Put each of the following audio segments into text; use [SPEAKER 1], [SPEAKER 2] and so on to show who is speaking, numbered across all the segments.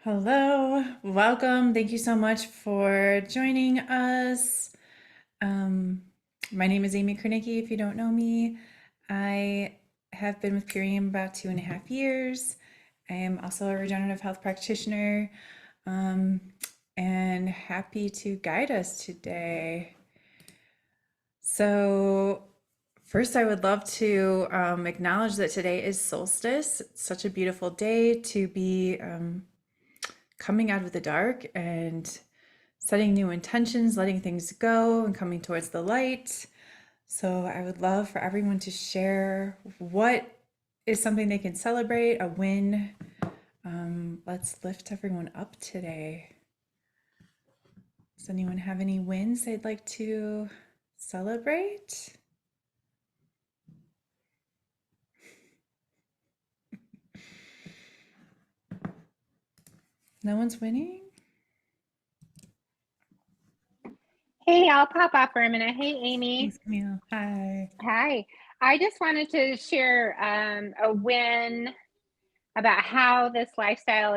[SPEAKER 1] Hello, welcome. Thank you so much for joining us. Um, my name is Amy Kernicki. If you don't know me, I have been with Purium about 2.5 years. I am also a regenerative health practitioner um, and happy to guide us today. So, first, I would love to acknowledge that today is solstice. It's such a beautiful day to be coming out of the dark and setting new intentions, letting things go, and coming towards the light. So, I would love for everyone to share what is something they can celebrate, a win. Let's lift everyone up today. Does anyone have any wins they'd like to celebrate? No one's winning?
[SPEAKER 2] Hey, I'll pop off for a minute. Hey, Amy.
[SPEAKER 1] Thanks, Camille. Hi.
[SPEAKER 2] Hi. I just wanted to share a win about how this lifestyle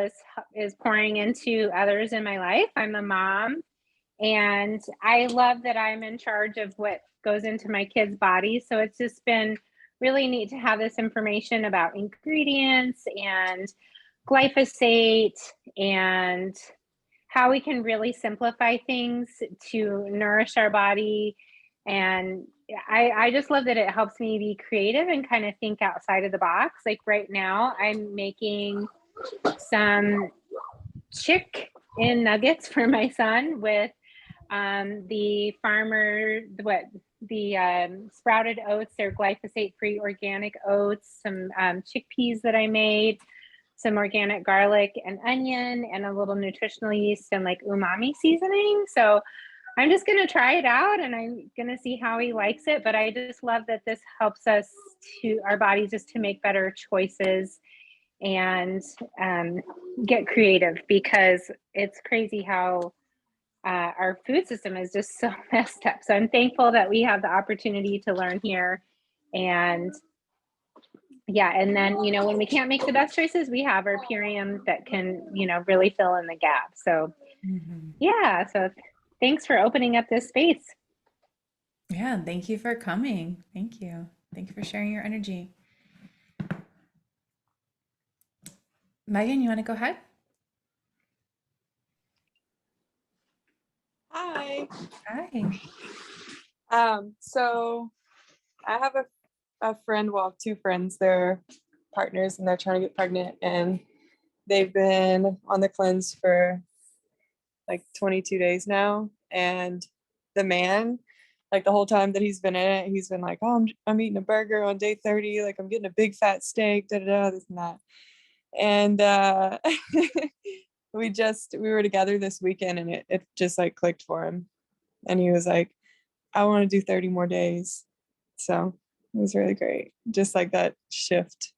[SPEAKER 2] is pouring into others in my life. I'm a mom, and I love that I'm in charge of what goes into my kids' bodies. So it's just been really neat to have this information about ingredients and glyphosate and how we can really simplify things to nourish our body. And I just love that it helps me be creative and kind of think outside of the box. Like right now, I'm making some chicken nuggets for my son with the farmer, what the sprouted oats, they're glyphosate free organic oats, some chickpeas that I made, some organic garlic and onion, and a little nutritional yeast and like umami seasoning. So I'm just going to try it out and I'm going to see how he likes it. But I just love that this helps us to our bodies just to make better choices and get creative, because it's crazy how our food system is just so messed up. So I'm thankful that we have the opportunity to learn here. And yeah, and then, when we can't make the best choices, we have our Purium that can, really fill in the gap. So
[SPEAKER 1] Mhm.
[SPEAKER 2] yeah, so thanks for opening up this space.
[SPEAKER 1] Yeah, thank you for coming. Thank you. Thank you for sharing your energy. Megan, you want to go ahead?
[SPEAKER 3] Hi.
[SPEAKER 1] Hi.
[SPEAKER 3] So I have a friend, well, two friends, they're partners and they're trying to get pregnant, and they've been on the cleanse for like 22 days now. And the man, like the whole time that he's been in it, he's been like, "Oh, I'm eating a burger on day 30, like I'm getting a big fat steak, da da da, this and that." And we were together this weekend, and it just like clicked for him. And he was like, I want to do 30 more days. So it was really great. Just like that shift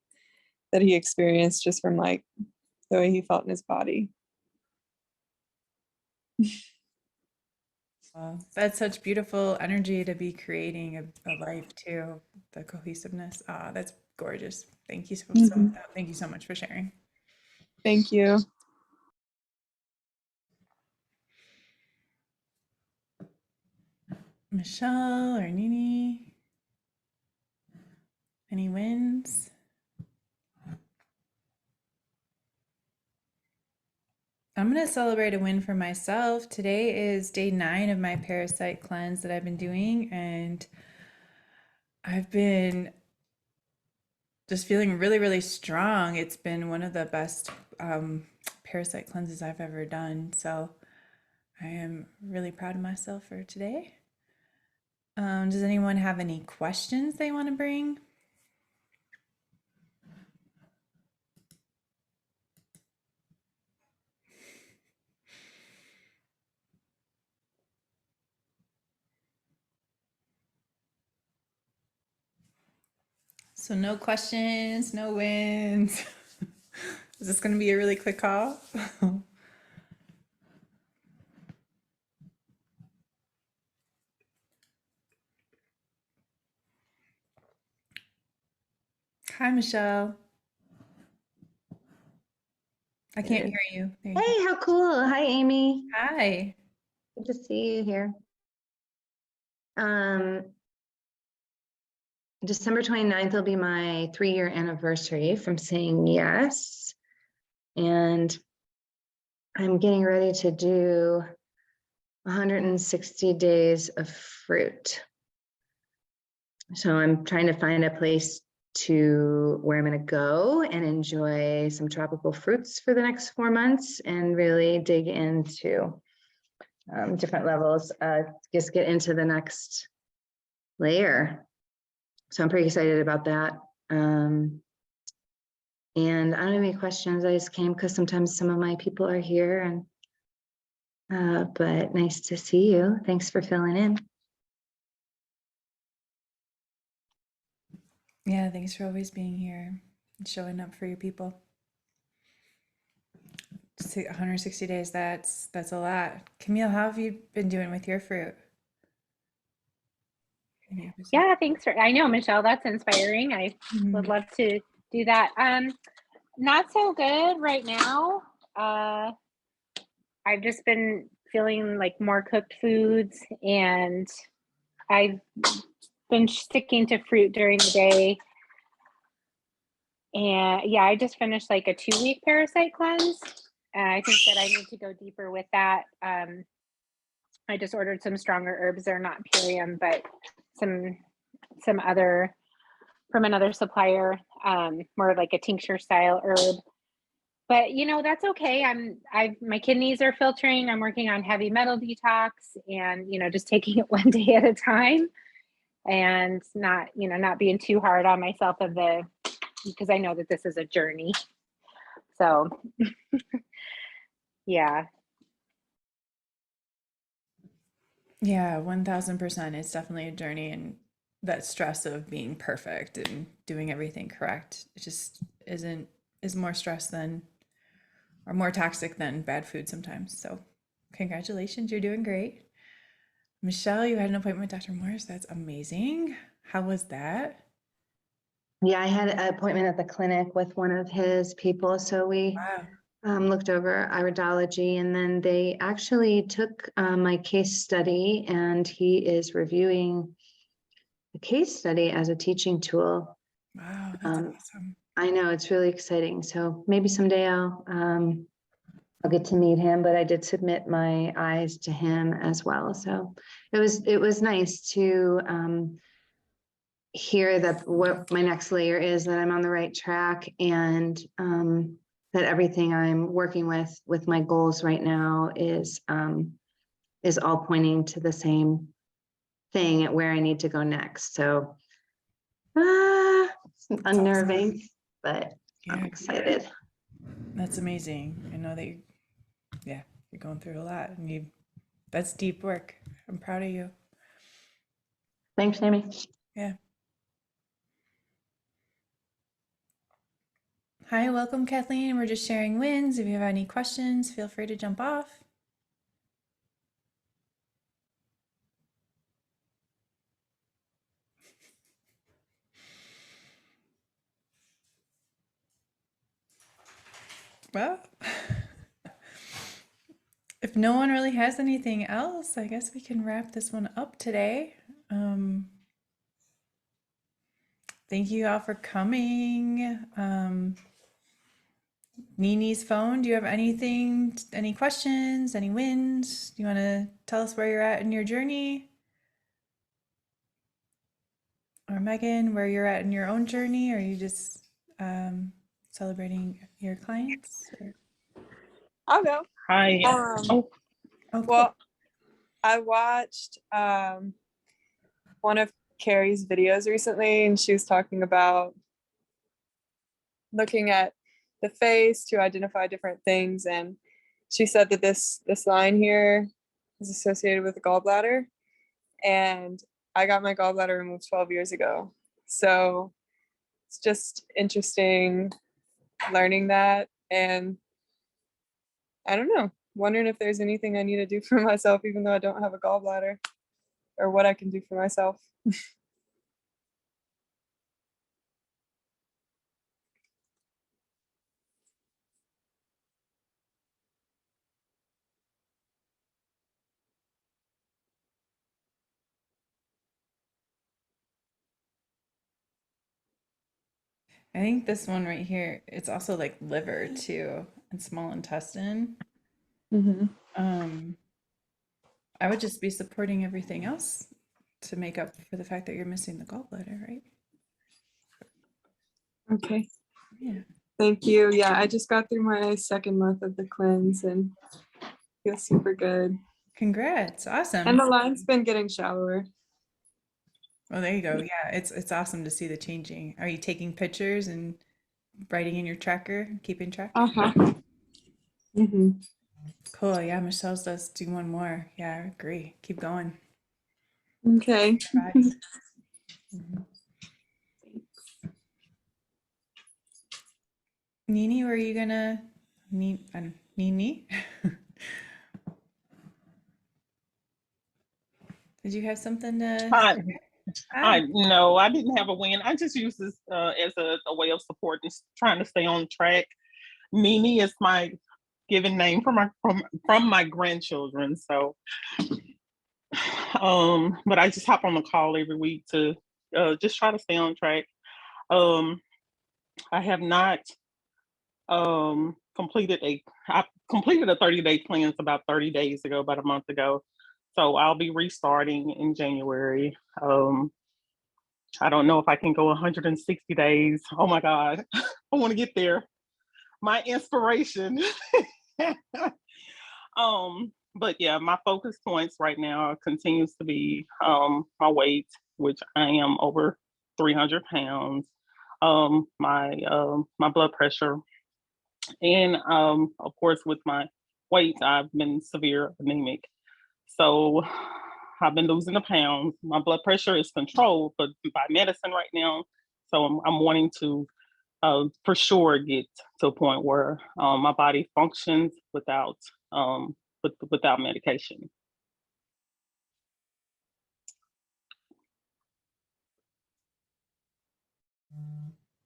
[SPEAKER 3] that he experienced just from like the way he felt in his body.
[SPEAKER 1] Well, that's such beautiful energy to be creating a life too. The cohesiveness. Ah, that's gorgeous. Thank you
[SPEAKER 3] Mhm.
[SPEAKER 1] thank you so much for sharing.
[SPEAKER 3] Thank you.
[SPEAKER 1] Michelle or Nini, any wins? I'm going to celebrate a win for myself. Today is day 9 of my parasite cleanse that I've been doing, and I've been just feeling really, really strong. It's been one of the best parasite cleanses I've ever done. So I am really proud of myself for today. Does anyone have any questions they want to bring? So no questions, no wins. Is this going to be a really quick call? Hi, Michelle. I can't hear you. There you go.
[SPEAKER 4] Hey, how cool. Hi, Amy.
[SPEAKER 1] Hi.
[SPEAKER 4] Good to see you here. Um, December 29th will be my 3-year anniversary from saying yes. And I'm getting ready to do 160 days of fruit. So I'm trying to find a place where I'm going to go and enjoy some tropical fruits for the next 4 months and really dig into different levels, just get into the next layer. So I'm pretty excited about that. And I don't have any questions. I just came because sometimes some of my people are here, and but nice to see you. Thanks for filling in.
[SPEAKER 1] Yeah, thanks for always being here and showing up for your people. 160 days, that's a lot. Camille, how have you been doing with your fruit?
[SPEAKER 2] Yeah, thanks for, I know, Michelle, that's inspiring. I would love to do that. Not so good right now. I've just been feeling like more cooked foods, and I've been sticking to fruit during the day. And yeah, I just finished like a 2-week parasite cleanse. And I think that I need to go deeper with that. I just ordered some stronger herbs. They're not Purium, but some other from another supplier, more like a tincture style herb. But you know, that's okay. My kidneys are filtering. I'm working on heavy metal detox, and you know, just taking it one day at a time, and not being too hard on myself because I know that this is a journey. So yeah.
[SPEAKER 1] Yeah, 1000%. It's definitely a journey, and that stress of being perfect and doing everything correct, it just is more stress than or more toxic than bad food sometimes. So congratulations, you're doing great. Michelle, you had an appointment with Dr. Morris. That's amazing. How was that?
[SPEAKER 4] Yeah, I had an appointment at the clinic with one of his people. So we
[SPEAKER 1] Wow.
[SPEAKER 4] looked over iridology, and then they actually took my case study, and he is reviewing the case study as a teaching tool.
[SPEAKER 1] Wow, that's awesome.
[SPEAKER 4] I know, it's really exciting. So maybe someday I'll get to meet him, but I did submit my eyes to him as well. So it was nice to hear that what my next layer is, that I'm on the right track, and that everything I'm working with my goals right now is all pointing to the same thing at where I need to go next. So it's unnerving, awesome. But I'm excited.
[SPEAKER 1] That's amazing. I know that you're going through a lot, and that's deep work. I'm proud of you.
[SPEAKER 4] Thanks, Amy.
[SPEAKER 1] Yeah. Hi, welcome, Kathleen. We're just sharing wins. If you have any questions, feel free to jump off. Well, if no one really has anything else, I guess we can wrap this one up today. Thank you all for coming. Nini's phone, do you have any questions, any wins? Do you want to tell us where you're at in your journey? Or Megan, where you're at in your own journey? Or are you just celebrating your clients?
[SPEAKER 3] I'll go.
[SPEAKER 5] Hi.
[SPEAKER 1] Oh, cool.
[SPEAKER 3] Well, I watched one of Carrie's videos recently, and she was talking about looking at the face to identify different things, and she said that this line here is associated with the gallbladder, and I got my gallbladder removed 12 years ago. So it's just interesting learning that, and I don't know, wondering if there's anything I need to do for myself, even though I don't have a gallbladder, or what I can do for myself.
[SPEAKER 1] I think this one right here, it's also like liver too and small intestine.
[SPEAKER 3] Hmm.
[SPEAKER 1] Um, I would just be supporting everything else to make up for the fact that you're missing the gallbladder, right?
[SPEAKER 3] Okay.
[SPEAKER 1] Yeah.
[SPEAKER 3] Thank you. Yeah, I just got through my second month of the cleanse and feel super good.
[SPEAKER 1] Congrats.
[SPEAKER 3] And
[SPEAKER 1] Awesome.
[SPEAKER 3] the line's been getting shallower.
[SPEAKER 1] Well, there you go. Yeah, it's awesome to see the changing. Are you taking pictures and writing in your tracker, keeping track?
[SPEAKER 3] Uh-huh. Hmm.
[SPEAKER 1] Cool. Yeah, Michelle's does do one more. Yeah, I agree. Keep going.
[SPEAKER 3] Okay.
[SPEAKER 1] Your body. Mhm. Nini, were you gonna Nini? Did you have something to
[SPEAKER 5] I,
[SPEAKER 1] Hi.
[SPEAKER 5] no, I didn't have a win. I just use this as a way of support and trying to stay on track. Mimi is my given name from my grandchildren. So, but I just hop on the call every week to just try to stay on track. Um, I have not I completed a 30-day cleanse about 30 days ago, about a month ago. So I'll be restarting in January. I don't know if I can go 160 days. Oh my God, I want to get there. My inspiration. But yeah, my focus points right now continues to be my weight, which I am over 300 pounds, my blood pressure, and of course with my weight, I've been severe anemic. So I've been losing the pounds. My blood pressure is controlled, but by medicine right now. So I'm wanting to for sure get to a point where my body functions without medication.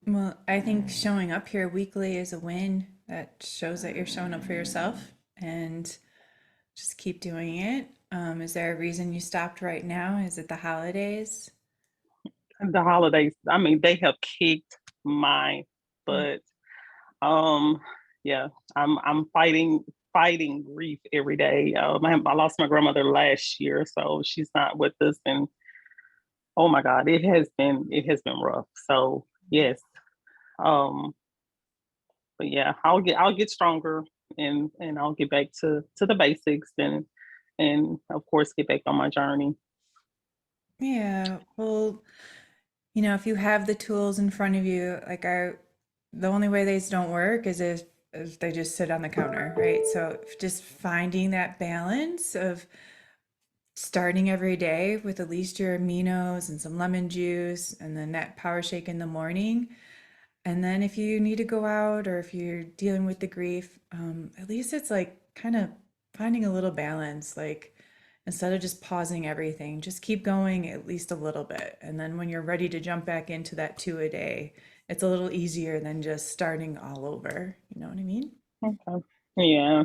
[SPEAKER 1] Well, I think showing up here weekly is a win. That shows that you're showing up for yourself and just keep doing it. Is there a reason you stopped right now? Is it the holidays?
[SPEAKER 5] The holidays, I mean, they have kicked my
[SPEAKER 1] Mm.
[SPEAKER 5] butt. Um, yeah, I'm fighting grief every day. I lost my grandmother last year, so she's not with us, and oh my God, it has been rough. So yes, um, but yeah, I'll get stronger and I'll get back to the basics and of course get back on my journey.
[SPEAKER 1] Yeah, well, if you have the tools in front of you, the only way these don't work is if they just sit on the counter, right? So just finding that balance of starting every day with at least your aminos and some lemon juice and then that power shake in the morning. And then if you need to go out or if you're dealing with the grief, at least it's like kind of finding a little balance. Like instead of just pausing everything, just keep going at least a little bit. And then when you're ready to jump back into that two a day, it's a little easier than just starting all over. You know what I mean?
[SPEAKER 5] Okay. Yeah,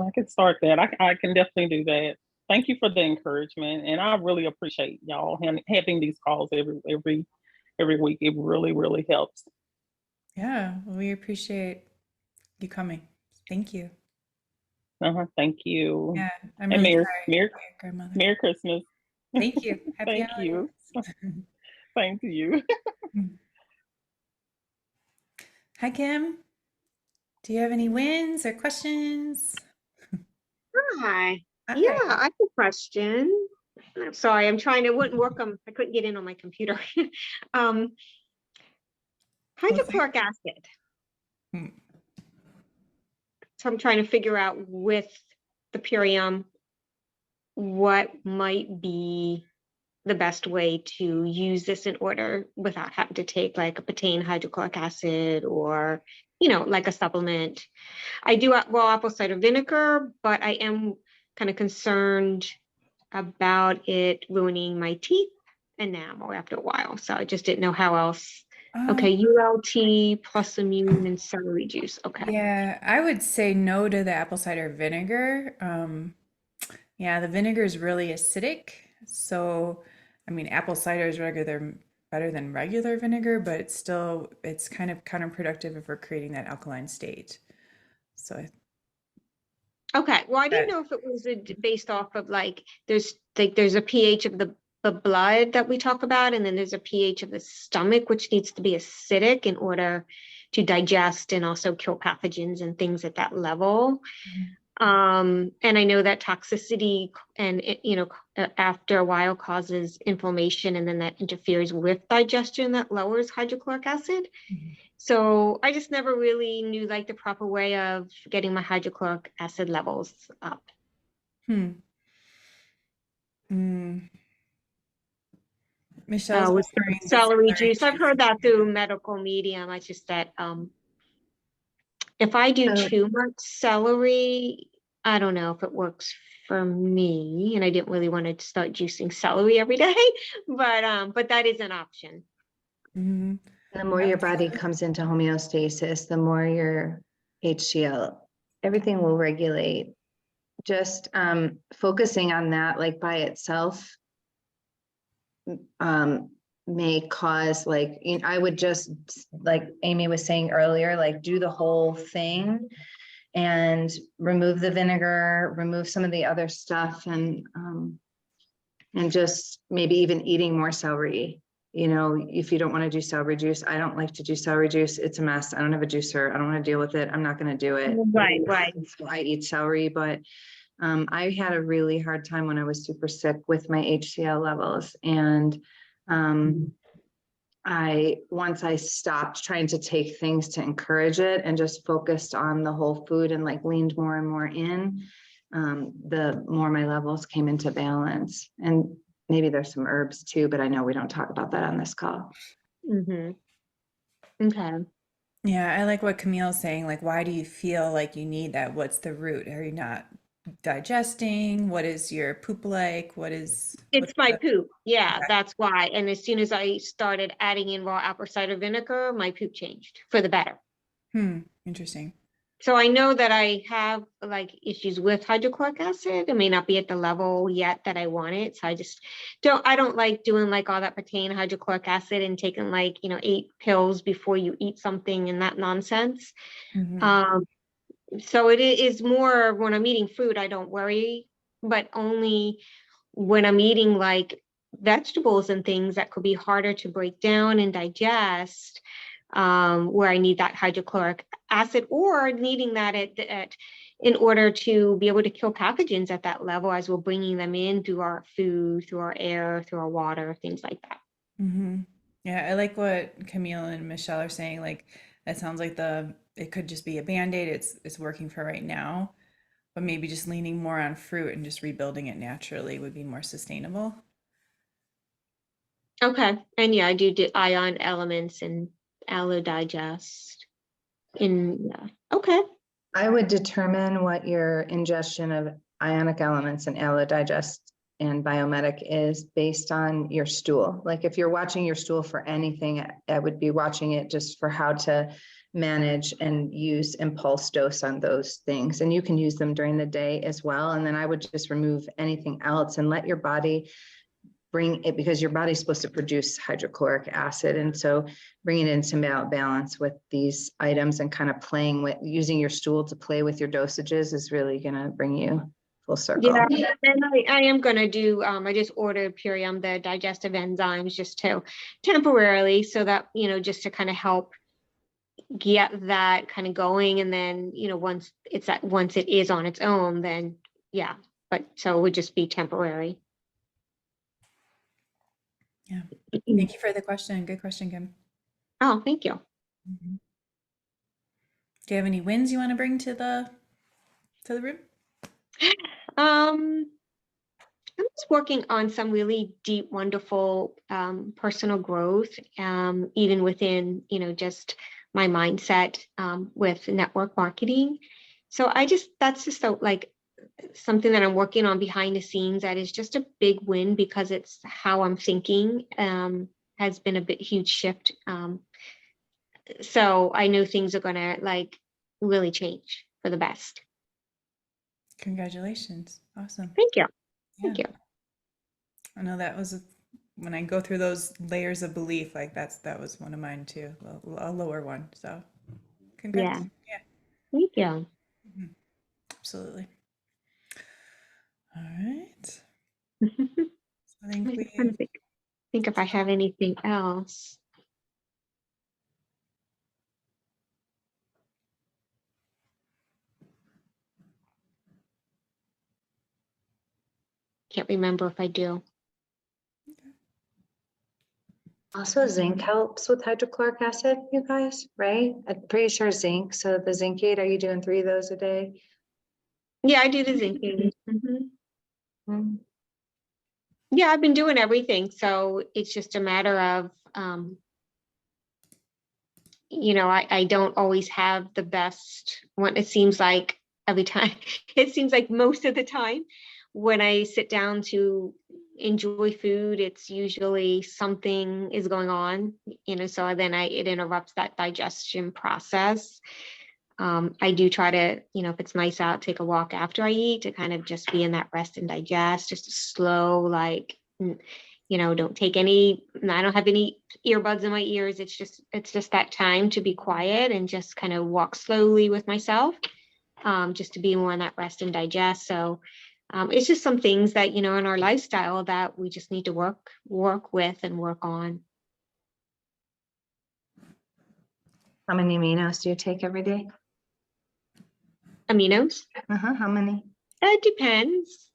[SPEAKER 5] I can start that. I can definitely do that. Thank you for the encouragement, and I really appreciate y'all having these calls every week. It really helps.
[SPEAKER 1] Yeah, well, we appreciate you coming. Thank you.
[SPEAKER 5] Thank you,
[SPEAKER 1] Yeah, I'm
[SPEAKER 5] and
[SPEAKER 1] really
[SPEAKER 5] Merry
[SPEAKER 1] sorry
[SPEAKER 5] Merry
[SPEAKER 1] about your grandmother.
[SPEAKER 5] Merry Christmas.
[SPEAKER 1] Thank you. Happy
[SPEAKER 5] Thank you.
[SPEAKER 1] holidays.
[SPEAKER 5] Same to you.
[SPEAKER 1] Hi, Kim. Do you have any wins or questions?
[SPEAKER 6] Hi. Yeah,
[SPEAKER 1] Hi.
[SPEAKER 6] I have a question. I'm sorry, I'm trying to, wouldn't work on, I couldn't get in on my computer. Um,
[SPEAKER 1] What's that?
[SPEAKER 6] hydrochloric acid.
[SPEAKER 1] Hmm.
[SPEAKER 6] So I'm trying to figure out with the Purium, what might be the best way to use this in order without having to take like a betaine hydrochloric acid or, like a supplement. I do raw apple cider vinegar, but I am kind of concerned about it ruining my teeth enamel after a while. So I just didn't know how else.
[SPEAKER 1] Um,
[SPEAKER 6] Okay, ULT plus immune and celery juice. Okay.
[SPEAKER 1] yeah, I would say no to the apple cider vinegar. Yeah, the vinegar is really acidic. So, I mean, apple cider is regular better than regular vinegar, but it's kind of counterproductive if we're creating that alkaline state. So
[SPEAKER 6] Okay, well, I didn't
[SPEAKER 1] But-
[SPEAKER 6] know if it was based off of there's a pH of the blood that we talk about, and then there's a pH of the stomach, which needs to be acidic in order to digest and also kill pathogens and things at that level. And I know that toxicity and after a while causes inflammation, and then that interferes with digestion, that lowers hydrochloric acid. So I just never really knew like the proper way of getting my hydrochloric acid levels up.
[SPEAKER 1] Hmm. Michelle's
[SPEAKER 6] With
[SPEAKER 1] offering the
[SPEAKER 6] celery
[SPEAKER 1] celery
[SPEAKER 6] juice, I've heard that through medical medium. It's just that if I do
[SPEAKER 4] So-
[SPEAKER 6] too much celery, I don't know if it works for me, and I didn't really want to start juicing celery every day, but that is an option.
[SPEAKER 1] Mhm.
[SPEAKER 4] The more your body comes into homeostasis, the more your HCl, everything will regulate. Just focusing on that, like by itself, may cause like, I would just, like Amy was saying earlier, like do the whole thing and remove the vinegar, remove some of the other stuff, and just maybe even eating more celery. If you don't want to do celery juice, I don't like to do celery juice. It's a mess. I don't have a juicer. I don't want to deal with it. I'm not going to do it.
[SPEAKER 6] Right.
[SPEAKER 4] So I eat celery, but I had a really hard time when I was super sick with my HCl levels. And once I stopped trying to take things to encourage it and just focused on the whole food and like leaned more and more in, the more my levels came into balance. And maybe there's some herbs too, but I know we don't talk about that on this call.
[SPEAKER 6] Mm-hmm. Okay.
[SPEAKER 1] Yeah, I like what Camille's saying. Like, why do you feel like you need that? What's the root? Are you not digesting? What is your poop like?
[SPEAKER 6] It's
[SPEAKER 1] what's
[SPEAKER 6] my
[SPEAKER 1] the-
[SPEAKER 6] poop. Yeah,
[SPEAKER 1] Okay.
[SPEAKER 6] that's why. And as soon as I started adding in raw apple cider vinegar, my poop changed for the better.
[SPEAKER 1] Interesting.
[SPEAKER 6] So I know that I have like issues with hydrochloric acid. It may not be at the level yet that I want it. So I don't like doing like all that pertain to hydrochloric acid and taking like, 8 pills before you eat something and that nonsense.
[SPEAKER 1] Mhm.
[SPEAKER 6] So it is more when I'm eating food, I don't worry, but only when I'm eating like vegetables and things that could be harder to break down and digest, where I need that hydrochloric acid, or needing that in order to be able to kill pathogens at that level as we're bringing them in through our food, through our air, through our water, things like that.
[SPEAKER 1] Yeah, I like what Camille and Michelle are saying. Like, that sounds like it could just be a band-aid. It's working for right now, but maybe just leaning more on fruit and just rebuilding it naturally would be more sustainable.
[SPEAKER 6] Okay. And yeah, I do ion elements and allodigest. Okay.
[SPEAKER 4] I would determine what your ingestion of ionic elements and allodigest and biomedic is based on your stool. Like if you're watching your stool for anything, I would be watching it just for how to manage and use impulse dose on those things. And you can use them during the day as well. And then I would just remove anything else and let your body bring it, because your body's supposed to produce hydrochloric acid. And so bringing it into balance with these items and kind of playing with using your stool to play with your dosages is really going to bring you full circle.
[SPEAKER 6] Yeah, and I am going to do, I just ordered Purium, the digestive enzymes, just to temporarily, so that, just to kind of help get that kind of going. And then, once it is on its own, then yeah, but so it would just be temporary.
[SPEAKER 1] Yeah. Thank you for the question. Good question, Kim.
[SPEAKER 6] Oh, thank you.
[SPEAKER 1] Do you have any wins you want to bring to the room?
[SPEAKER 6] I'm just working on some really deep, wonderful personal growth, even within, just my mindset with network marketing. So that's just like something that I'm working on behind the scenes that is just a big win, because it's how I'm thinking has been a huge shift. So I know things are going to like really change for the best.
[SPEAKER 1] Congratulations. Awesome.
[SPEAKER 6] Thank you. Thank you.
[SPEAKER 1] I know that was when I go through those layers of belief, like that was one of mine too, a lower one. So congrats.
[SPEAKER 6] Yeah.
[SPEAKER 1] Yeah,
[SPEAKER 6] Thank you.
[SPEAKER 1] absolutely. All right.
[SPEAKER 6] I'm
[SPEAKER 1] So I think
[SPEAKER 6] just trying to think if I have anything else. Can't remember if I do.
[SPEAKER 4] Also, zinc helps with hydrochloric acid, you guys, right? I'm pretty sure zinc. So the Zincade, are you doing 3 of those a day?
[SPEAKER 6] Yeah, I do the zinc. Mhm.
[SPEAKER 4] Mm.
[SPEAKER 6] Yeah, I've been doing everything. So it's just a matter of, I don't always have the best one. It seems like every time, it seems like most of the time when I sit down to enjoy food, it's usually something is going on, so then it interrupts that digestion process. I do try to, if it's nice out, take a walk after I eat to kind of just be in that rest and digest, just a slow, like, don't take I don't have any earbuds in my ears. It's just that time to be quiet and just kind of walk slowly with myself, just to be more in that rest and digest. So it's just some things that, in our lifestyle that we just need to work with and work on.
[SPEAKER 4] How many aminos do you take every day?
[SPEAKER 6] Aminos?
[SPEAKER 4] How many?
[SPEAKER 6] It depends.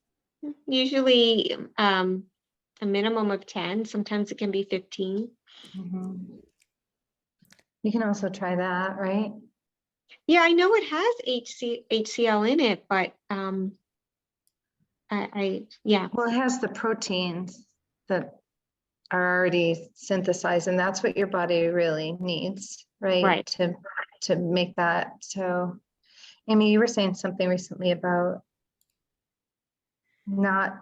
[SPEAKER 6] Usually a minimum of 10. Sometimes it can be 15.
[SPEAKER 4] Mhm. You can also try that, right?
[SPEAKER 6] Yeah, I know it has HCl in it, but yeah.
[SPEAKER 4] Well, it has the proteins that are already synthesized, and that's what your body really needs, right?
[SPEAKER 6] Right.
[SPEAKER 4] To make that. So, Amy, you were saying something recently about not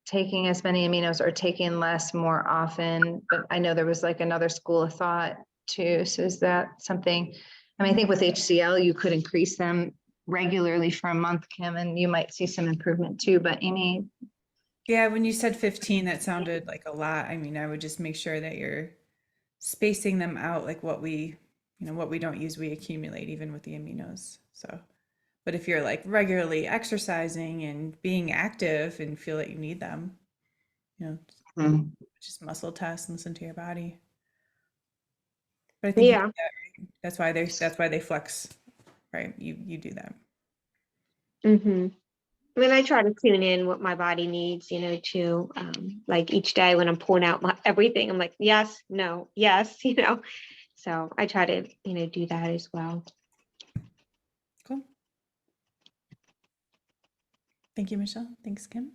[SPEAKER 4] taking as many aminos or taking less more often, but I know there was like another school of thought too. So is that something? I mean, I think with HCl, you could increase them regularly for a month, Kim, and you might see some improvement too. But Amy,
[SPEAKER 1] yeah, when you said 15, that sounded like a lot. I mean, I would just make sure that you're spacing them out, like what we don't use, we accumulate even with the aminos. So, but if you're like regularly exercising and being active and feel that you need them, you know, just muscle test and listen to your body. But I think you do
[SPEAKER 6] Yeah.
[SPEAKER 1] that, right? That's why they flex, right? You do that.
[SPEAKER 6] Mm-hmm. I mean, I try to tune in what my body needs, to like each day when I'm pulling out everything, I'm like, yes, no, yes, So I try to, do that as well.
[SPEAKER 1] Cool. Thank you, Michelle. Thanks, Kim.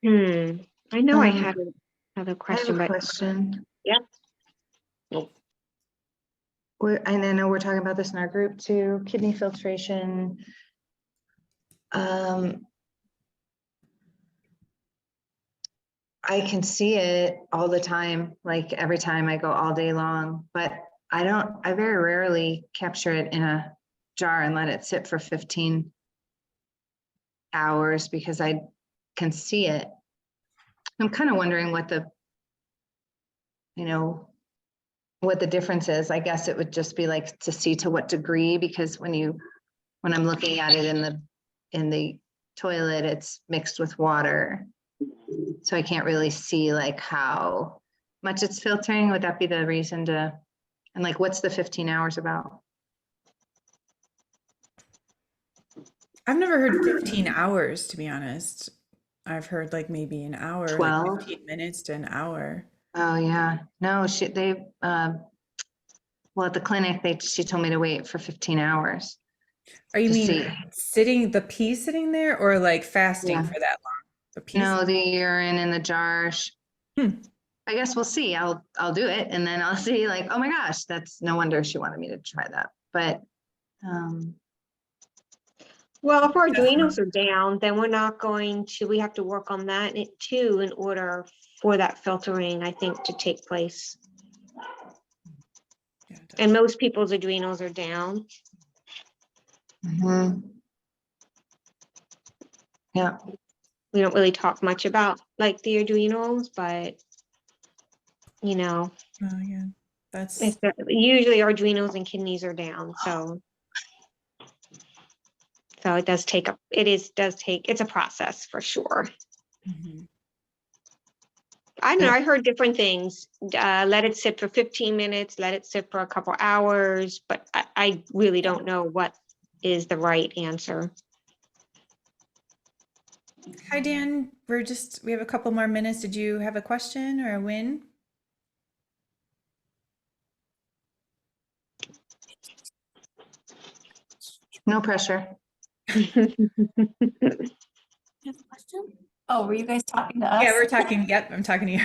[SPEAKER 6] I know I had another
[SPEAKER 4] I have
[SPEAKER 6] question,
[SPEAKER 4] a
[SPEAKER 6] but
[SPEAKER 4] question.
[SPEAKER 6] yeah.
[SPEAKER 4] And I know we're talking about this in our group too, kidney filtration. I can see it all the time, like every time I go all day long, but I very rarely capture it in a jar and let it sit for 15 hours because I can see it. I'm kind of wondering what what the difference is. I guess it would just be like to see to what degree, because when I'm looking at it in the toilet, it's mixed with water. So I can't really see like how much it's filtering. Would that be the reason and like, what's the 15 hours about?
[SPEAKER 1] I've never heard 15 hours, to be honest. I've heard like maybe an hour,
[SPEAKER 4] 12?
[SPEAKER 1] like 15 minutes to an hour.
[SPEAKER 4] Oh yeah, no, well, at the clinic, she told me to wait for 15 hours
[SPEAKER 1] Are you
[SPEAKER 4] to
[SPEAKER 1] mean
[SPEAKER 4] see.
[SPEAKER 1] the pee sitting there or like fasting
[SPEAKER 4] Yeah.
[SPEAKER 1] for that long? The pee?
[SPEAKER 4] No, the urine in the jar.
[SPEAKER 1] Hmm.
[SPEAKER 4] I guess we'll see. I'll do it, and then I'll see like, oh my gosh, that's no wonder she wanted me to try that. But
[SPEAKER 6] Well, if our adrenals are down, then we have to work on that too in order for that filtering, I think, to take place.
[SPEAKER 1] Yeah, it does.
[SPEAKER 6] And most people's adrenals are down.
[SPEAKER 4] yeah.
[SPEAKER 6] we don't really talk much about like the adrenals, but you know,
[SPEAKER 1] Oh, yeah. That's
[SPEAKER 6] usually our adrenals and kidneys are down, so it does take it's a process for sure.
[SPEAKER 1] mhm.
[SPEAKER 6] I don't know, I heard different things. Let it sit for 15 minutes, let it sit for a couple hours, but I really don't know what is the right answer.
[SPEAKER 1] Hi, Dan. We have a couple more minutes. Did you have a question or a win?
[SPEAKER 4] No pressure.
[SPEAKER 7] You have a question? Oh, were you guys talking to us?
[SPEAKER 1] Yeah, we're talking. Yep, I'm talking to you.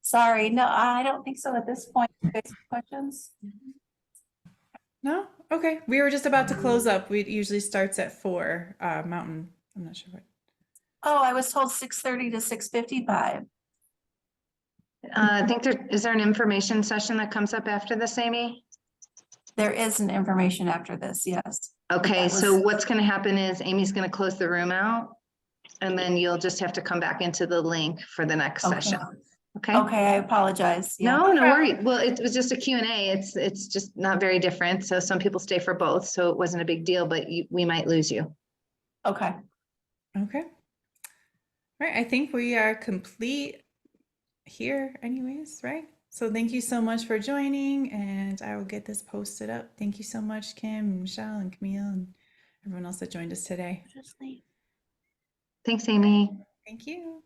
[SPEAKER 7] Sorry, no, I don't think so at this point. You guys have questions?
[SPEAKER 1] No? Okay. We were just about to close up. We usually starts at 4 Mountain. I'm not sure what.
[SPEAKER 7] Oh, I was told 6:30 to 6:55.
[SPEAKER 4] I think is there an information session that comes up after this, Amy?
[SPEAKER 7] There is an information after this, yes.
[SPEAKER 4] Okay,
[SPEAKER 7] That
[SPEAKER 4] so
[SPEAKER 7] was-
[SPEAKER 4] what's gonna happen is Amy's gonna close the room out. And then you'll just have to come back into the link for the next
[SPEAKER 7] Okay.
[SPEAKER 4] session. Okay?
[SPEAKER 7] Okay, I apologize. Yeah.
[SPEAKER 4] No, no
[SPEAKER 1] problem.
[SPEAKER 4] worry. Well, it was just a Q&A. It's just not very different. So some people stay for both, so it wasn't a big deal, but we might lose you.
[SPEAKER 7] Okay.
[SPEAKER 1] Okay. All right. I think we are complete here anyways, right? So thank you so much for joining, and I will get this posted up. Thank you so much, Kim, Michelle, and Camille, and everyone else that joined us today.
[SPEAKER 7] Just leave.
[SPEAKER 4] Thanks, Amy.
[SPEAKER 1] Thank you.